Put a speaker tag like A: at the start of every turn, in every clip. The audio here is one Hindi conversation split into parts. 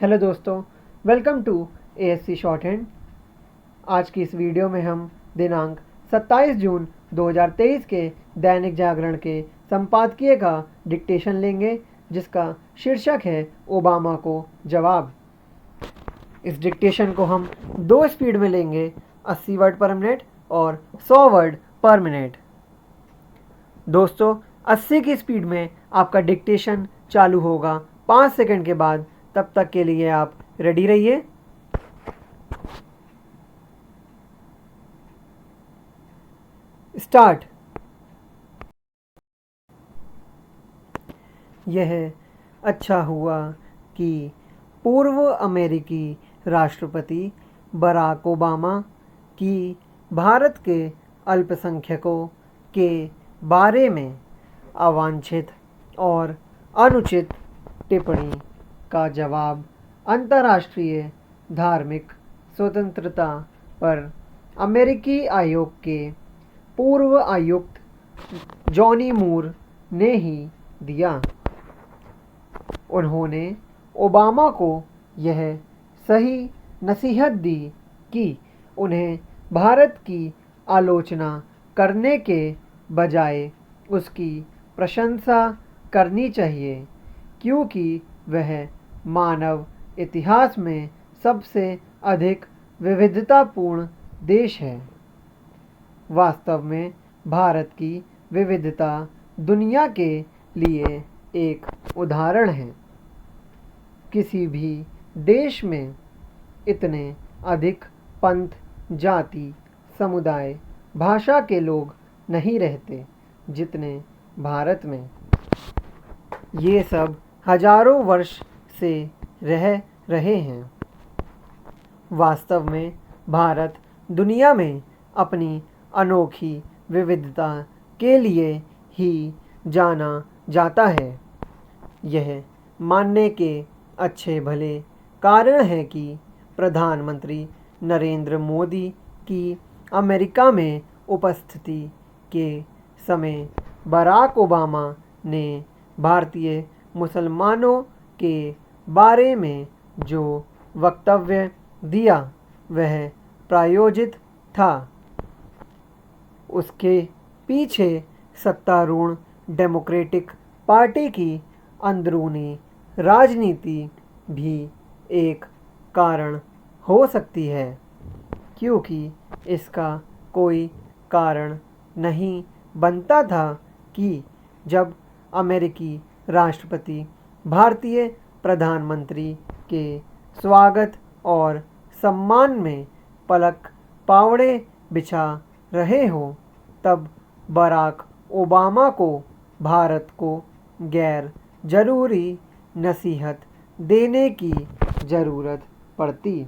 A: हेलो दोस्तों, welcome to ASC shorthand. आज की इस वीडियो में हम दिनांक 27 जून 2023 के दैनिक जागरण के संपादकीय का डिक्टेशन लेंगे, जिसका शीर्षक है ओबामा को जवाब। इस डिक्टेशन को हम 2 स्पीड में लेंगे, 80 वर्ड पर मिनट और 100 वर्ड पर मिनट। दोस्तों, 80 की स्पीड में आपका डिक्टेशन चालू होगा 5 सेकंड के बाद। तब तक के लिए आप रेडी रहिए। स्टार्ट। यह अच्छा हुआ कि पूर्व अमेरिकी राष्ट्रपति बराक ओबामा की भारत के अल्पसंख्यकों के बारे में अवांछित और अनुचित टिप्पणी का जवाब अंतर्राष्ट्रीय धार्मिक स्वतंत्रता पर अमेरिकी आयोग के पूर्व आयुक्त जॉनी मूर ने ही दिया। उन्होंने ओबामा को यह सही नसीहत दी कि उन्हें भारत की आलोचना करने के बजाय उसकी प्रशंसा करनी चाहिए, क्योंकि वह मानव इतिहास में सबसे अधिक विविधतापूर्ण देश है। वास्तव में भारत की विविधता दुनिया के लिए एक उदाहरण है। किसी भी देश में इतने अधिक पंथ, जाति, समुदाय, भाषा के लोग नहीं रहते जितने भारत में। ये सब हजारों वर्ष से रह रहे हैं। वास्तव में भारत दुनिया में अपनी अनोखी विविधता के लिए ही जाना जाता है। यह मानने के अच्छे भले कारण है कि प्रधानमंत्री नरेंद्र मोदी की अमेरिका में उपस्थिति के समय बराक ओबामा ने भारतीय मुसलमानों के बारे में जो वक्तव्य दिया वह प्रायोजित था। उसके पीछे सत्तारूढ़ डेमोक्रेटिक पार्टी की अंदरूनी राजनीति भी एक कारण हो सकती है, क्योंकि इसका कोई कारण नहीं बनता था कि जब अमेरिकी राष्ट्रपति भारतीय प्रधानमंत्री के स्वागत और सम्मान में पलक पावड़े बिछा रहे हों, तब बराक ओबामा को भारत को गैर जरूरी नसीहत देने की ज़रूरत पड़ती।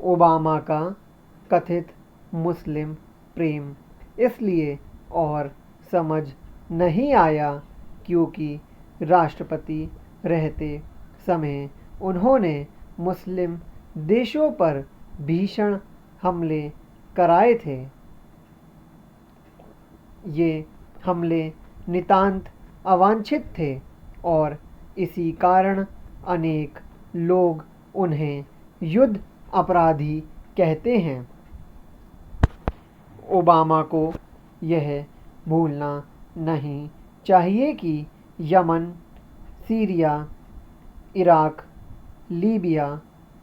A: ओबामा का कथित मुस्लिम प्रेम इसलिए और समझ नहीं आया क्योंकि राष्ट्रपति रहते समय उन्होंने मुस्लिम देशों पर भीषण हमले कराए थे। ये हमले नितांत अवांछित थे और इसी कारण अनेक लोग उन्हें युद्ध अपराधी कहते हैं। ओबामा को यह भूलना नहीं चाहिए कि यमन, सीरिया, इराक, लीबिया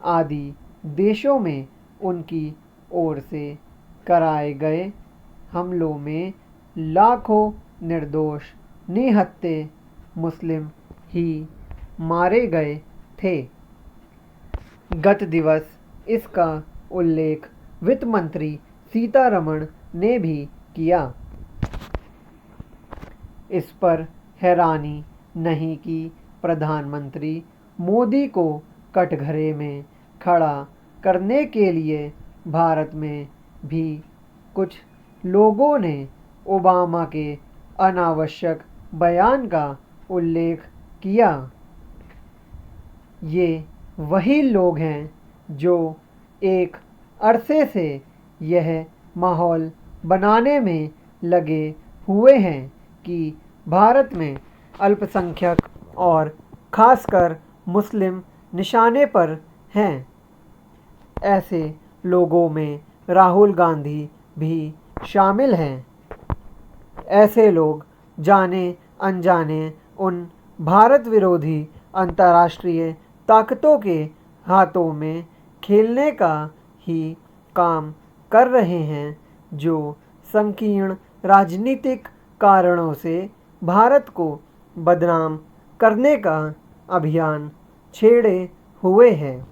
A: आदि देशों में उनकी ओर से कराए गए हमलों में लाखों निर्दोष निहत्थे मुस्लिम ही मारे गए थे। गत दिवस इसका उल्लेख वित्त मंत्री सीतारमण ने भी किया। इस पर हैरानी नहीं कि प्रधानमंत्री मोदी को कटघरे में खड़ा करने के लिए भारत में भी कुछ लोगों ने ओबामा के अनावश्यक बयान का उल्लेख किया। ये वही लोग हैं जो एक अरसे से यह माहौल बनाने में लगे हुए हैं कि भारत में अल्पसंख्यक और खासकर मुस्लिम निशाने पर हैं। ऐसे लोगों में राहुल गांधी भी शामिल हैं। ऐसे लोग जाने अनजाने उन भारत विरोधी अंतर्राष्ट्रीय ताकतों के हाथों में खेलने का ही काम कर रहे हैं, जो संकीर्ण राजनीतिक कारणों से भारत को बदनाम करने का अभियान छेड़े हुए हैं।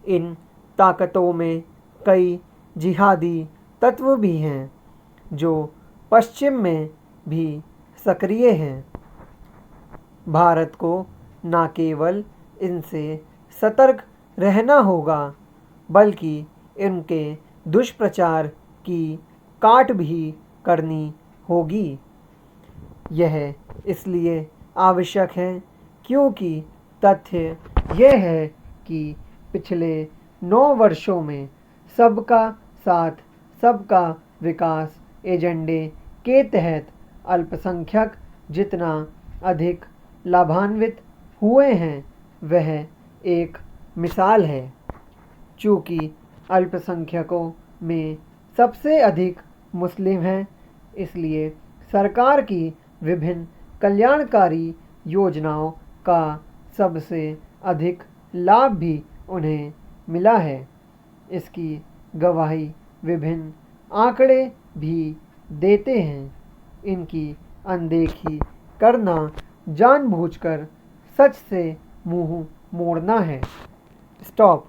A: इन ताकतों में कई जिहादी तत्व भी हैं, जो पश्चिम में भी सक्रिय हैं। भारत को न केवल इनसे सतर्क रहना होगा, बल्कि इनके दुष्प्रचार की काट भी करनी होगी। यह इसलिए आवश्यक है क्योंकि तथ्य यह है कि पिछले 9 वर्षों में सबका साथ सबका विकास एजेंडे के तहत अल्पसंख्यक जितना अधिक लाभान्वित हुए हैं, वह एक मिसाल है। चूँकि अल्पसंख्यकों में सबसे अधिक मुस्लिम हैं, इसलिए सरकार की विभिन्न कल्याणकारी योजनाओं का सबसे अधिक लाभ भी उन्हें मिला है। इसकी गवाही विभिन्न आंकड़े भी देते हैं। इनकी अनदेखी करना जानबूझकर सच से मुंह मोड़ना है। स्टॉप।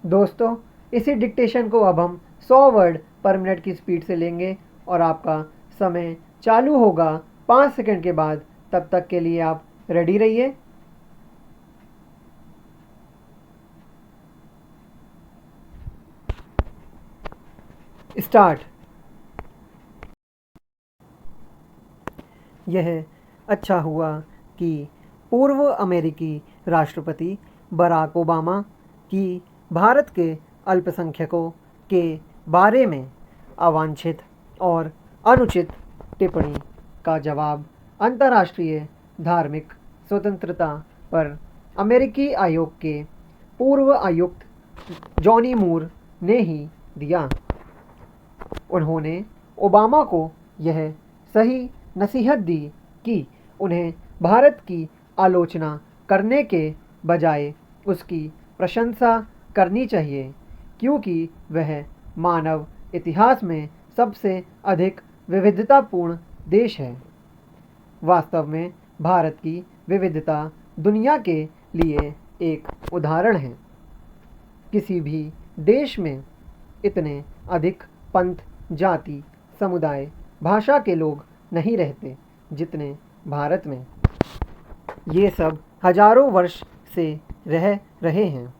A: दोस्तों, इसी डिक्टेशन को अब हम 100 वर्ड पर मिनट की स्पीड से लेंगे और आपका समय चालू होगा 5 सेकंड के बाद। तब तक के लिए आप रेडी रहिए। स्टार्ट। यह अच्छा हुआ कि पूर्व अमेरिकी राष्ट्रपति बराक ओबामा की भारत के अल्पसंख्यकों के बारे में अवांछित और अनुचित टिप्पणी का जवाब अंतर्राष्ट्रीय धार्मिक स्वतंत्रता पर अमेरिकी आयोग के पूर्व आयुक्त जॉनी मूर ने ही दिया। उन्होंने ओबामा को यह सही नसीहत दी कि उन्हें भारत की आलोचना करने के बजाय उसकी प्रशंसा करनी चाहिए, क्योंकि वह मानव इतिहास में सबसे अधिक विविधतापूर्ण देश है। वास्तव में भारत की विविधता दुनिया के लिए एक उदाहरण है। किसी भी देश में इतने अधिक पंथ, जाति, समुदाय, भाषा के लोग नहीं रहते जितने भारत में। ये सब हजारों वर्ष से रह रहे हैं।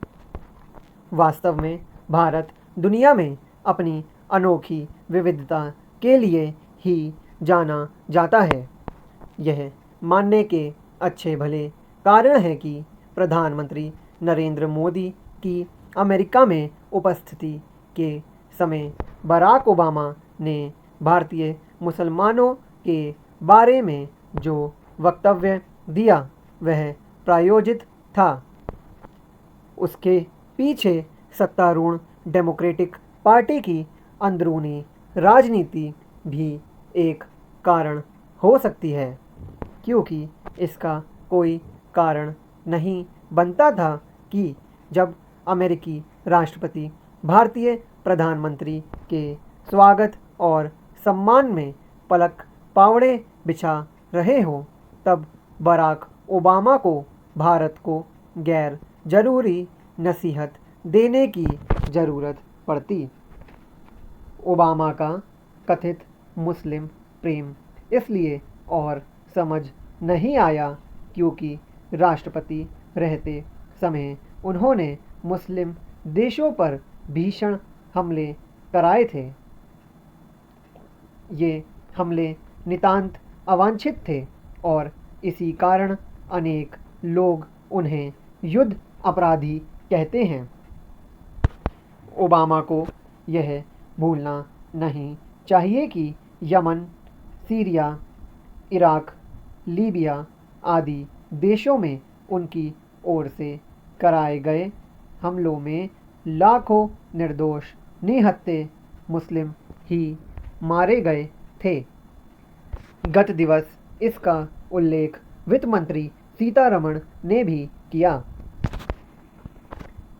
A: वास्तव में भारत दुनिया में अपनी अनोखी विविधता के लिए ही जाना जाता है। यह मानने के अच्छे भले कारण है कि प्रधानमंत्री नरेंद्र मोदी की अमेरिका में उपस्थिति के समय बराक ओबामा ने भारतीय मुसलमानों के बारे में जो वक्तव्य दिया वह प्रायोजित था। उसके पीछे सत्तारूढ़ डेमोक्रेटिक पार्टी की अंदरूनी राजनीति भी एक कारण हो सकती है, क्योंकि इसका कोई कारण नहीं बनता था कि जब अमेरिकी राष्ट्रपति भारतीय प्रधानमंत्री के स्वागत और सम्मान में पलक पावड़े बिछा रहे हों, तब बराक ओबामा को भारत को गैर जरूरी नसीहत देने की ज़रूरत पड़ती। ओबामा का कथित मुस्लिम प्रेम इसलिए और समझ नहीं आया क्योंकि राष्ट्रपति रहते समय उन्होंने मुस्लिम देशों पर भीषण हमले कराए थे। ये हमले नितांत अवांछित थे और इसी कारण अनेक लोग उन्हें युद्ध अपराधी कहते हैं। ओबामा को यह भूलना नहीं चाहिए कि यमन, सीरिया, इराक, लीबिया आदि देशों में उनकी ओर से कराए गए हमलों में लाखों निर्दोष निहत्थे मुस्लिम ही मारे गए थे। गत दिवस इसका उल्लेख वित्त मंत्री सीतारमण ने भी किया।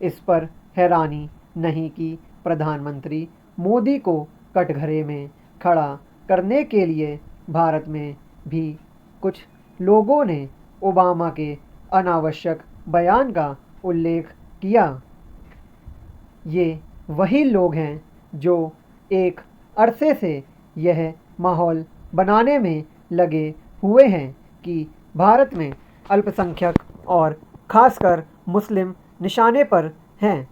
A: इस पर हैरानी नहीं कि प्रधानमंत्री मोदी को कटघरे में खड़ा करने के लिए भारत में भी कुछ लोगों ने ओबामा के अनावश्यक बयान का उल्लेख किया। ये वही लोग हैं जो एक अरसे से यह माहौल बनाने में लगे हुए हैं कि भारत में अल्पसंख्यक और खासकर मुस्लिम निशाने पर हैं।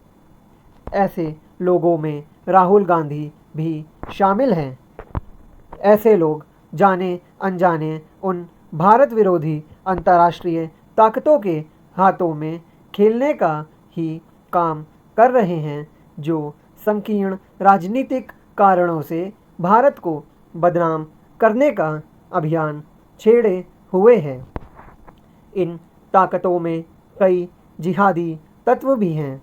A: ऐसे लोगों में राहुल गांधी भी शामिल हैं। ऐसे लोग जाने अनजाने उन भारत विरोधी अंतर्राष्ट्रीय ताकतों के हाथों में खेलने का ही काम कर रहे हैं, जो संकीर्ण राजनीतिक कारणों से भारत को बदनाम करने का अभियान छेड़े हुए हैं। इन ताकतों में कई जिहादी तत्व भी हैं,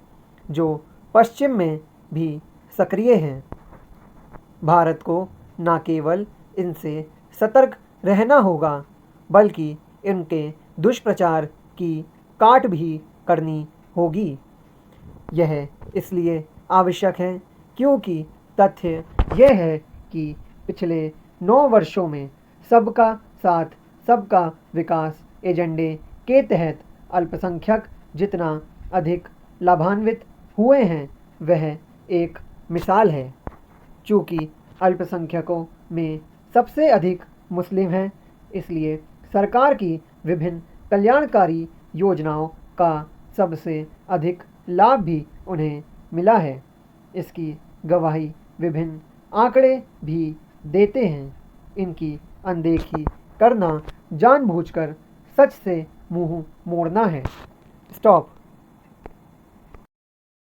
A: जो पश्चिम में भी सक्रिय हैं। भारत को न केवल इनसे सतर्क रहना होगा, बल्कि इनके दुष्प्रचार की काट भी करनी होगी। यह इसलिए आवश्यक है क्योंकि तथ्य यह है कि पिछले 9 वर्षों में सबका साथ सबका विकास एजेंडे के तहत अल्पसंख्यक जितना अधिक लाभान्वित हुए हैं, वह एक मिसाल है। चूँकि अल्पसंख्यकों में सबसे अधिक मुस्लिम हैं, इसलिए सरकार की विभिन्न कल्याणकारी योजनाओं का सबसे अधिक लाभ भी उन्हें मिला है। इसकी गवाही विभिन्न आंकड़े भी देते हैं। इनकी अनदेखी करना जानबूझकर सच से मुंह मोड़ना है। स्टॉप।